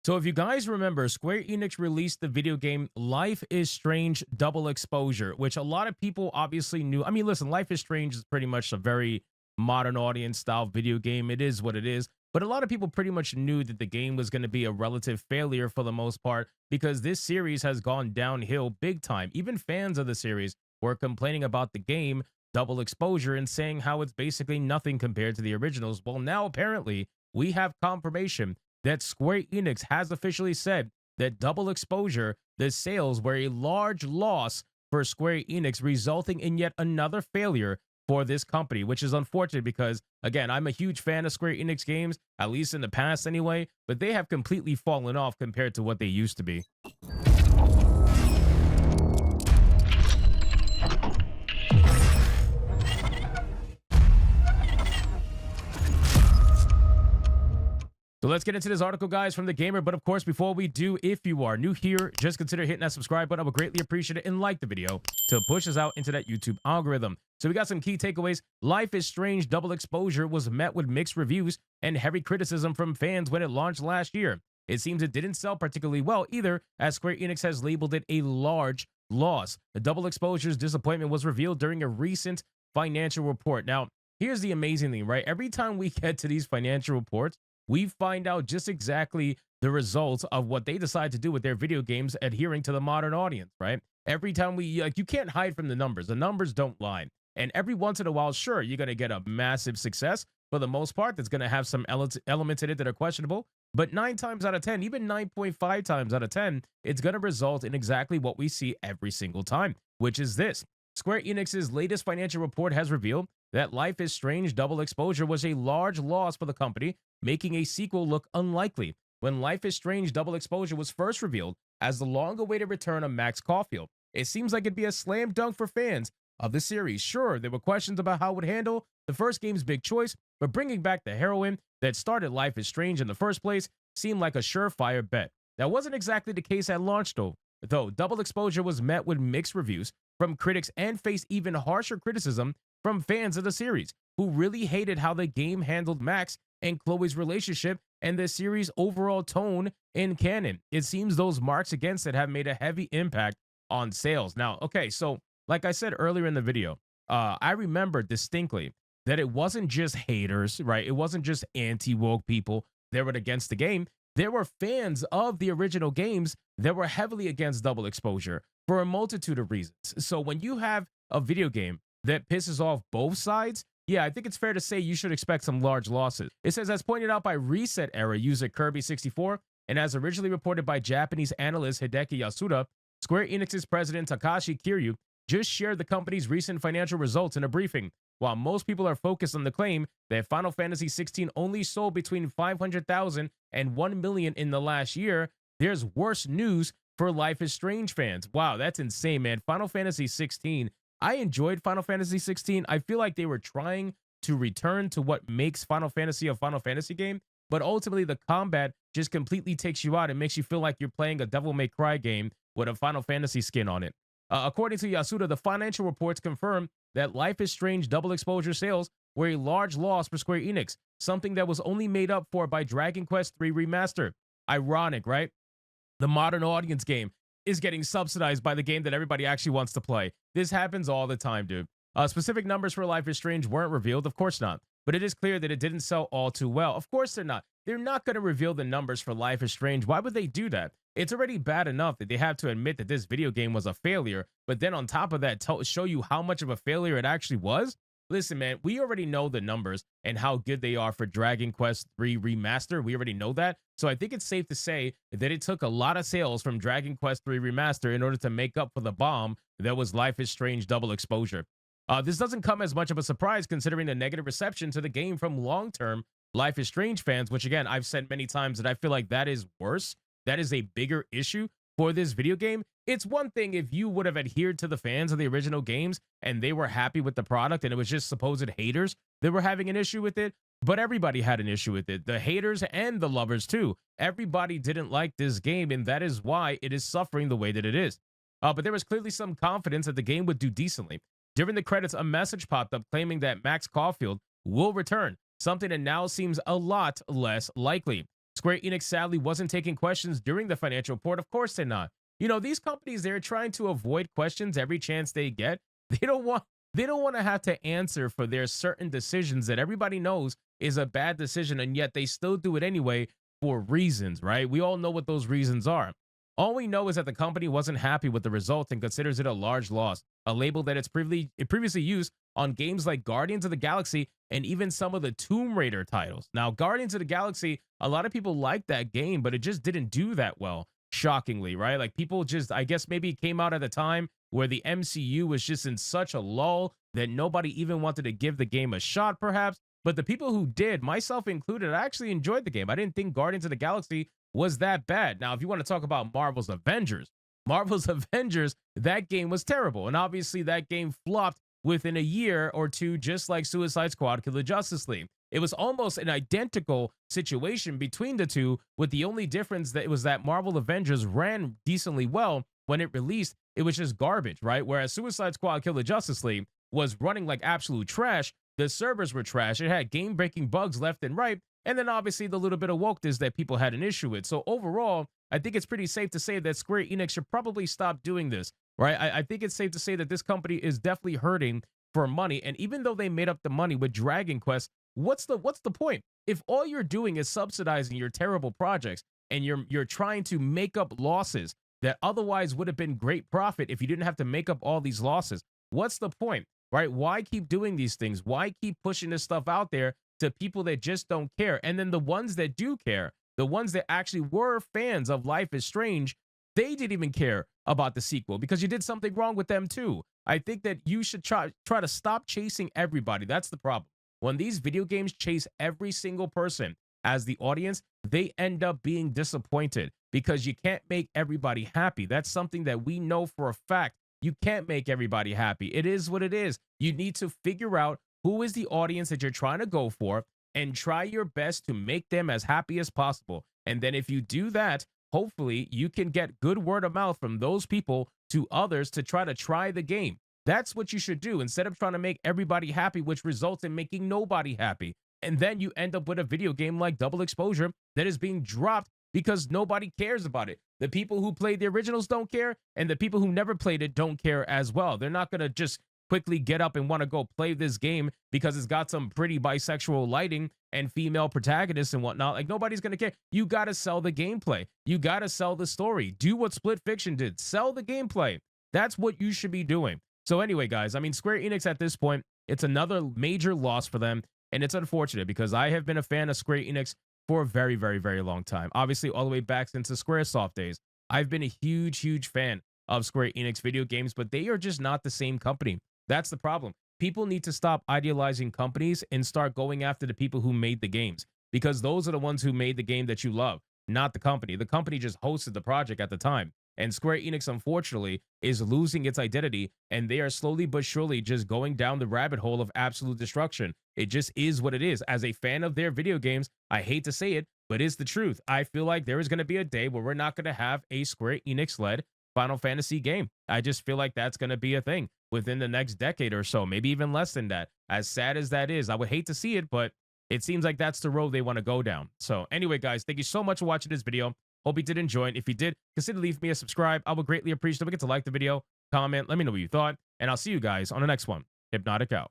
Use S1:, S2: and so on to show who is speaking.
S1: So if you guys remember, Square Enix released the video game Life is Strange Double Exposure, which a lot of people obviously knew. I mean, listen, Life is Strange is pretty much a very modern audience style video game. It is what it is. But a lot of people pretty much knew that the game was going to be a relative failure for the most part because this series has gone downhill big time. Even fans of the series were complaining about the game Double Exposure and saying how it's basically nothing compared to the originals. Well, now apparently we have confirmation that Square Enix has officially said that Double Exposure, the sales were a large loss for Square Enix, resulting in yet another failure for this company, which is unfortunate because, again, I'm a huge fan of Square Enix games, at least in the past anyway, but they have completely fallen off compared to what they used to be. So let's get into this article, guys, from The Gamer. But of course, before we do, if you are new here, just consider hitting that subscribe button. I would greatly appreciate it and like the video to push us out into that YouTube algorithm. So we got some key takeaways. Life is Strange Double Exposure was met with mixed reviews and heavy criticism from fans when it launched last year. It seems it didn't sell particularly well either, as Square Enix has labeled it a large loss. The Double Exposure's disappointment was revealed during a recent financial report. Now, here's the amazing thing, right? Every time we get to these financial reports, we find out just exactly the results of what they decide to do with their video games adhering to the modern audience, right? Every time you can't hide from the numbers don't lie. And every once in a while, sure, you're going to get a massive success for the most part that's going to have some elements in it that are questionable. But 9 times out of 10, even 9.5 times out of 10, it's going to result in exactly what we see every single time, which is this. Square Enix's latest financial report has revealed that Life is Strange Double Exposure was a large loss for the company, making a sequel look unlikely. When Life is Strange Double Exposure was first revealed as the long-awaited return of Max Caulfield, it seems like it'd be a slam dunk for fans of the series. Sure, there were questions about how it would handle the first game's big choice, but bringing back the heroine that started Life is Strange in the first place seemed like a surefire bet. That wasn't exactly the case at launch, though Double Exposure was met with mixed reviews from critics and faced even harsher criticism from fans of the series, who really hated how the game handled Max and Chloe's relationship and the series' overall tone in canon. It seems those marks against it have made a heavy impact on sales. Now, okay, so like I said earlier in the video, I remember distinctly that it wasn't just haters, right? It wasn't just anti-woke people that were against the game. There were fans of the original games that were heavily against Double Exposure for a multitude of reasons. So when you have a video game that pisses off both sides, yeah, I think it's fair to say you should expect some large losses. It says, as pointed out by Reset Era user Kirby64, and as originally reported by Japanese analyst Hideki Yasuda, Square Enix's president Takashi Kiryu just shared the company's recent financial results in a briefing. While most people are focused on the claim that Final Fantasy XVI only sold between 500,000 and 1 million in the last year, there's worse news for Life is Strange fans. Wow, that's insane, man. Final Fantasy XVI, I enjoyed Final Fantasy XVI. I feel like they were trying to return to what makes Final Fantasy a Final Fantasy game, but ultimately the combat just completely takes you out and makes you feel like you're playing a Devil May Cry game with a Final Fantasy skin on it. According to Yasuda, the financial reports confirm that Life is Strange Double Exposure sales were a large loss for Square Enix, something that was only made up for by Dragon Quest III Remastered. Ironic, right? The modern audience game is getting subsidized by the game that everybody actually wants to play. This happens all the time, dude. Specific numbers for Life is Strange weren't revealed, of course not. But it is clear that it didn't sell all too well. Of course they're not. They're not going to reveal the numbers for Life is Strange. Why would they do that? It's already bad enough that they have to admit that this video game was a failure, but then on top of that, show you how much of a failure it actually was? Listen, man, we already know the numbers and how good they are for Dragon Quest III Remaster. We already know that. So I think it's safe to say that it took a lot of sales from Dragon Quest III Remaster in order to make up for the bomb that was Life is Strange Double Exposure. This doesn't come as much of a surprise considering the negative reception to the game from long-term Life is Strange fans, which again, I've said many times that I feel like that is worse. That is a bigger issue for this video game. It's one thing if you would have adhered to the fans of the original games and they were happy with the product and it was just supposed haters that were having an issue with it, but everybody had an issue with it. The haters and the lovers too. Everybody didn't like this game, and that is why it is suffering the way that it is. But there was clearly some confidence that the game would do decently. During the credits, a message popped up claiming that Max Caulfield will return, something that now seems a lot less likely. Square Enix sadly wasn't taking questions during the financial report. Of course they're not. You know, these companies, they're trying to avoid questions every chance they get. They don't want they don't want to have to answer for their certain decisions that everybody knows is a bad decision, and yet they still do it anyway for reasons, right? We all know what those reasons are. All we know is that the company wasn't happy with the result and considers it a large loss, a label that it previously used on games like Guardians of the Galaxy and even some of the Tomb Raider titles. Now, Guardians of the Galaxy, a lot of people liked that game, but it just didn't do that well, shockingly, right? Like people just, I guess maybe it came out at a time where the MCU was just in such a lull that nobody even wanted to give the game a shot, perhaps. But the people who did, myself included, I actually enjoyed the game. I didn't think Guardians of the Galaxy was that bad. Now, if you want to talk about Marvel's Avengers, that game was terrible. And obviously that game flopped within a year or two, just like Suicide Squad Kill the Justice League. It was almost an identical situation between the two, with the only difference that it was that Marvel Avengers ran decently well when it released. It was just garbage, right? Whereas Suicide Squad Kill the Justice League was running like absolute trash. The servers were trash. It had game-breaking bugs left and right. And then obviously the little bit of wokeness that people had an issue with. So overall, I think it's pretty safe to say that Square Enix should probably stop doing this, right? I think it's safe to say that this company is definitely hurting for money. And even though they made up the money with Dragon Quest, what's the point? If all you're doing is subsidizing your terrible projects and you're trying to make up losses that otherwise would have been great profit if you didn't have to make up all these losses, what's the point, right? Why keep doing these things? Why keep pushing this stuff out there to people that just don't care? And then the ones that do care, the ones that actually were fans of Life is Strange, they didn't even care about the sequel because you did something wrong with them too. I think that you should try to stop chasing everybody. That's the problem. When these video games chase every single person as the audience, they end up being disappointed because you can't make everybody happy. That's something that we know for a fact. You can't make everybody happy. It is what it is. You need to figure out who is the audience that you're trying to go for and try your best to make them as happy as possible. And then if you do that, hopefully you can get good word of mouth from those people to others to try the game. That's what you should do instead of trying to make everybody happy, which results in making nobody happy. And then you end up with a video game like Double Exposure that is being dropped because nobody cares about it. The people who played the originals don't care, and the people who never played it don't care as well. They're not going to just quickly get up and want to go play this game because it's got some pretty bisexual lighting and female protagonists and whatnot. Like, nobody's going to care. You got to sell the gameplay. You got to sell the story. Do what Split Fiction did. Sell the gameplay. That's what you should be doing. So anyway, guys, I mean, Square Enix at this point, it's another major loss for them. And it's unfortunate because I have been a fan of Square Enix for a very, very, very long time. Obviously, all the way back since the Squaresoft days. I've been a huge, huge fan of Square Enix video games, but they are just not the same company. That's the problem. People need to stop idealizing companies and start going after the people who made the games, because those are the ones who made the game that you love, not the company. The company just hosted the project at the time. And Square Enix, unfortunately, is losing its identity, and they are slowly but surely just going down the rabbit hole of absolute destruction. It just is what it is. As a fan of their video games, I hate to say it, but it's the truth. I feel like there is going to be a day where we're not going to have a Square Enix-led Final Fantasy game. I just feel like that's going to be a thing within the next decade or so, maybe even less than that. As sad as that is, I would hate to see it, but it seems like that's the road they want to go down. So anyway, guys, thank you so much for watching this video. Hope you did enjoy it. If you did, consider leaving me a subscribe. I would greatly appreciate it. Don't forget to like the video, comment, let me know what you thought, and I'll see you guys on the next one. Hypnotic out.